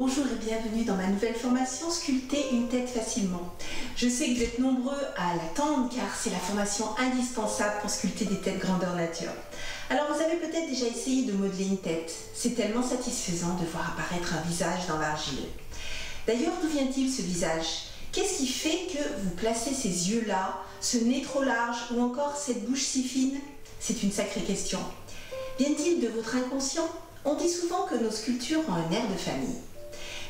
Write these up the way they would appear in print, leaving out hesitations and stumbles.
Bonjour et bienvenue dans ma nouvelle formation Sculpter une tête facilement. Je sais que vous êtes nombreux à l'attendre car c'est la formation indispensable pour sculpter des têtes grandeur nature. Alors vous avez peut-être déjà essayé de modeler une tête. C'est tellement satisfaisant de voir apparaître un visage dans l'argile. D'ailleurs, d'où vient-il ce visage? Qu'est-ce qui fait que vous placez ces yeux-là, ce nez trop large ou encore cette bouche si fine? C'est une sacrée question. Vient-il de votre inconscient? On dit souvent que nos sculptures ont un air de famille.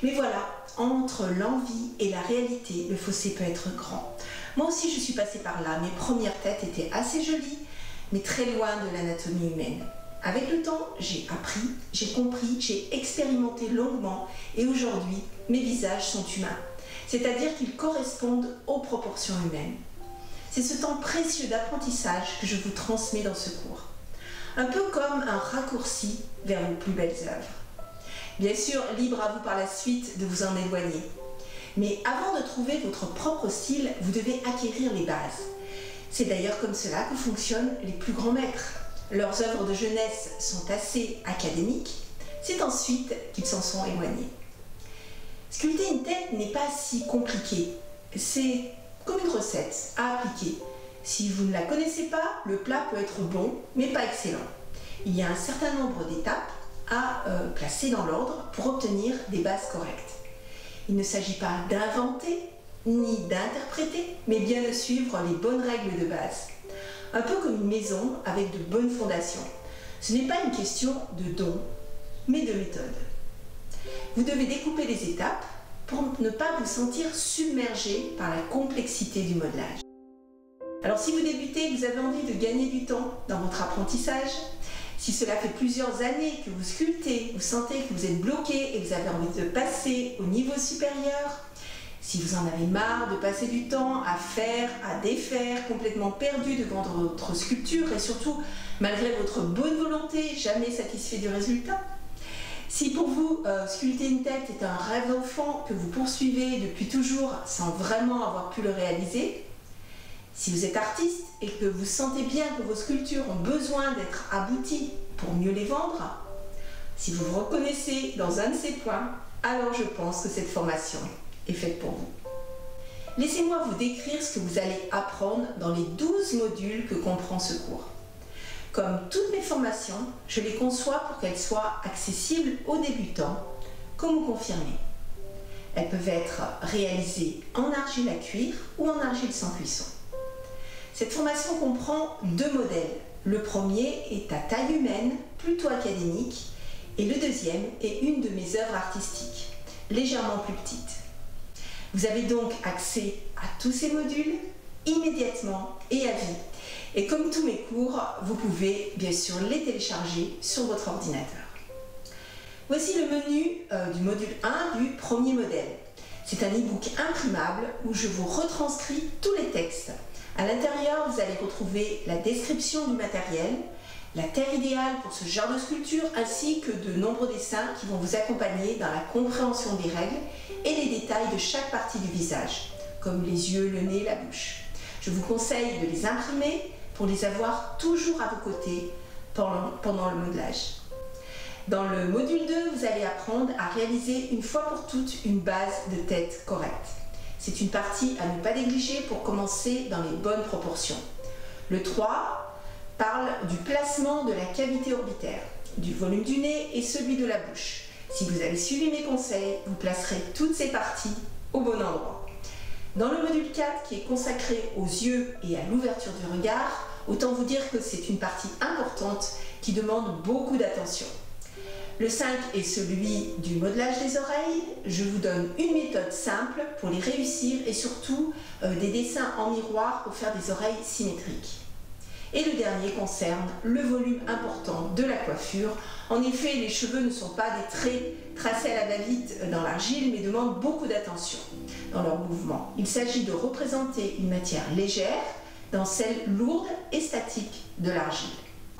Mais voilà, entre l'envie et la réalité, le fossé peut être grand. Moi aussi, je suis passée par là. Mes premières têtes étaient assez jolies, mais très loin de l'anatomie humaine. Avec le temps, j'ai appris, j'ai compris, j'ai expérimenté longuement et aujourd'hui, mes visages sont humains. C'est-à-dire qu'ils correspondent aux proportions humaines. C'est ce temps précieux d'apprentissage que je vous transmets dans ce cours. Un peu comme un raccourci vers vos plus belles œuvres. Bien sûr, libre à vous par la suite de vous en éloigner. Mais avant de trouver votre propre style, vous devez acquérir les bases. C'est d'ailleurs comme cela que fonctionnent les plus grands maîtres. Leurs œuvres de jeunesse sont assez académiques, c'est ensuite qu'ils s'en sont éloignés. Sculpter une tête n'est pas si compliqué, c'est comme une recette à appliquer. Si vous ne la connaissez pas, le plat peut être bon, mais pas excellent. Il y a un certain nombre d'étapes à placer dans l'ordre pour obtenir des bases correctes. Il ne s'agit pas d'inventer ni d'interpréter, mais bien de suivre les bonnes règles de base. Un peu comme une maison avec de bonnes fondations. Ce n'est pas une question de don, mais de méthode. Vous devez découper les étapes pour ne pas vous sentir submergé par la complexité du modelage. Alors si vous débutez et que vous avez envie de gagner du temps dans votre apprentissage, si cela fait plusieurs années que vous sculptez, vous sentez que vous êtes bloqué et que vous avez envie de passer au niveau supérieur, si vous en avez marre de passer du temps à faire, à défaire, complètement perdu devant votre sculpture et surtout, malgré votre bonne volonté, jamais satisfait du résultat, si pour vous, sculpter une tête est un rêve d'enfant que vous poursuivez depuis toujours sans vraiment avoir pu le réaliser, si vous êtes artiste et que vous sentez bien que vos sculptures ont besoin d'être abouties pour mieux les vendre, si vous vous reconnaissez dans un de ces points, alors je pense que cette formation est faite pour vous. Laissez-moi vous décrire ce que vous allez apprendre dans les 12 modules que comprend ce cours. Comme toutes mes formations, je les conçois pour qu'elles soient accessibles aux débutants comme aux confirmés. Elles peuvent être réalisées en argile à cuire ou en argile sans cuisson. Cette formation comprend deux modèles. Le premier est à taille humaine, plutôt académique, et le deuxième est une de mes œuvres artistiques, légèrement plus petite. Vous avez donc accès à tous ces modules immédiatement et à vie. Et comme tous mes cours, vous pouvez bien sûr les télécharger sur votre ordinateur. Voici le menu du module 1 du premier modèle. C'est un e-book imprimable où je vous retranscris tous les textes. À l'intérieur, vous allez retrouver la description du matériel, la terre idéale pour ce genre de sculpture, ainsi que de nombreux dessins qui vont vous accompagner dans la compréhension des règles et les détails de chaque partie du visage, comme les yeux, le nez, la bouche. Je vous conseille de les imprimer pour les avoir toujours à vos côtés pendant le modelage. Dans le module 2, vous allez apprendre à réaliser une fois pour toutes une base de tête correcte. C'est une partie à ne pas négliger pour commencer dans les bonnes proportions. Le 3 parle du placement de la cavité orbitaire, du volume du nez et celui de la bouche. Si vous avez suivi mes conseils, vous placerez toutes ces parties au bon endroit. Dans le module 4, qui est consacré aux yeux et à l'ouverture du regard, autant vous dire que c'est une partie importante qui demande beaucoup d'attention. Le 5 est celui du modelage des oreilles. Je vous donne une méthode simple pour les réussir et surtout des dessins en miroir pour faire des oreilles symétriques. Et le dernier concerne le volume important de la coiffure. En effet, les cheveux ne sont pas des traits tracés à la va-vite dans l'argile, mais demandent beaucoup d'attention dans leur mouvement. Il s'agit de représenter une matière légère dans celle lourde et statique de l'argile.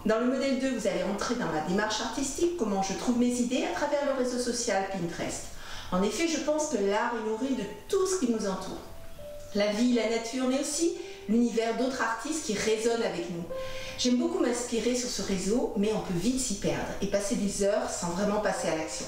Dans le modèle 2, vous allez entrer dans ma démarche artistique, comment je trouve mes idées à travers le réseau social Pinterest. En effet, je pense que l'art est nourri de tout ce qui nous entoure. La vie, la nature, mais aussi l'univers d'autres artistes qui résonnent avec nous. J'aime beaucoup m'inspirer sur ce réseau, mais on peut vite s'y perdre et passer des heures sans vraiment passer à l'action.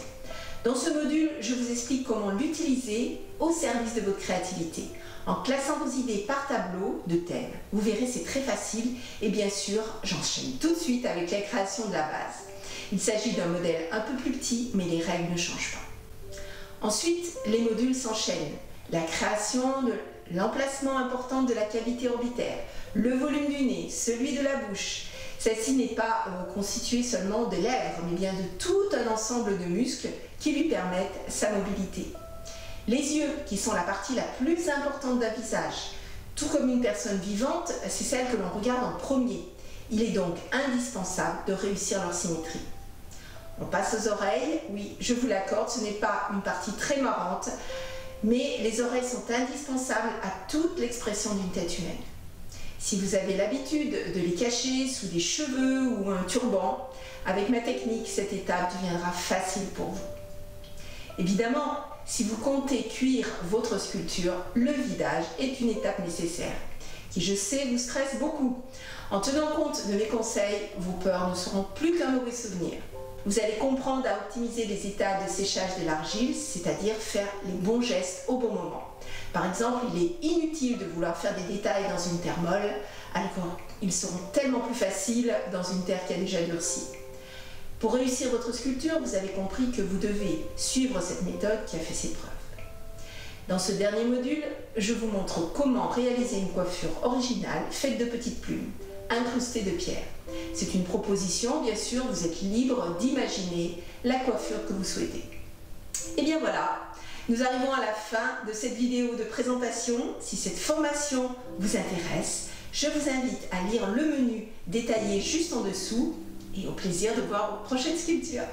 Dans ce module, je vous explique comment l'utiliser au service de votre créativité, en classant vos idées par tableau de thèmes. Vous verrez, c'est très facile et bien sûr, j'enchaîne tout de suite avec la création de la base. Il s'agit d'un modèle un peu plus petit, mais les règles ne changent pas. Ensuite, les modules s'enchaînent. La création de l'emplacement important de la cavité orbitaire, le volume du nez, celui de la bouche. Celle-ci n'est pas constituée seulement des lèvres, mais bien de tout un ensemble de muscles qui lui permettent sa mobilité. Les yeux, qui sont la partie la plus importante d'un visage, tout comme une personne vivante, c'est celle que l'on regarde en premier. Il est donc indispensable de réussir leur symétrie. On passe aux oreilles. Oui, je vous l'accorde, ce n'est pas une partie très marrante, mais les oreilles sont indispensables à toute l'expression d'une tête humaine. Si vous avez l'habitude de les cacher sous des cheveux ou un turban, avec ma technique, cette étape deviendra facile pour vous. Évidemment, si vous comptez cuire votre sculpture, le vidage est une étape nécessaire, qui, je sais, vous stresse beaucoup. En tenant compte de mes conseils, vos peurs ne seront plus qu'un mauvais souvenir. Vous allez comprendre à optimiser les étapes de séchage de l'argile, c'est-à-dire faire les bons gestes au bon moment. Par exemple, il est inutile de vouloir faire des détails dans une terre molle, alors qu'ils seront tellement plus faciles dans une terre qui a déjà durci. Pour réussir votre sculpture, vous avez compris que vous devez suivre cette méthode qui a fait ses preuves. Dans ce dernier module, je vous montre comment réaliser une coiffure originale faite de petites plumes, incrustées de pierres. C'est une proposition, bien sûr, vous êtes libre d'imaginer la coiffure que vous souhaitez. Et bien voilà, nous arrivons à la fin de cette vidéo de présentation. Si cette formation vous intéresse, je vous invite à lire le menu détaillé juste en dessous et au plaisir de voir vos prochaines sculptures.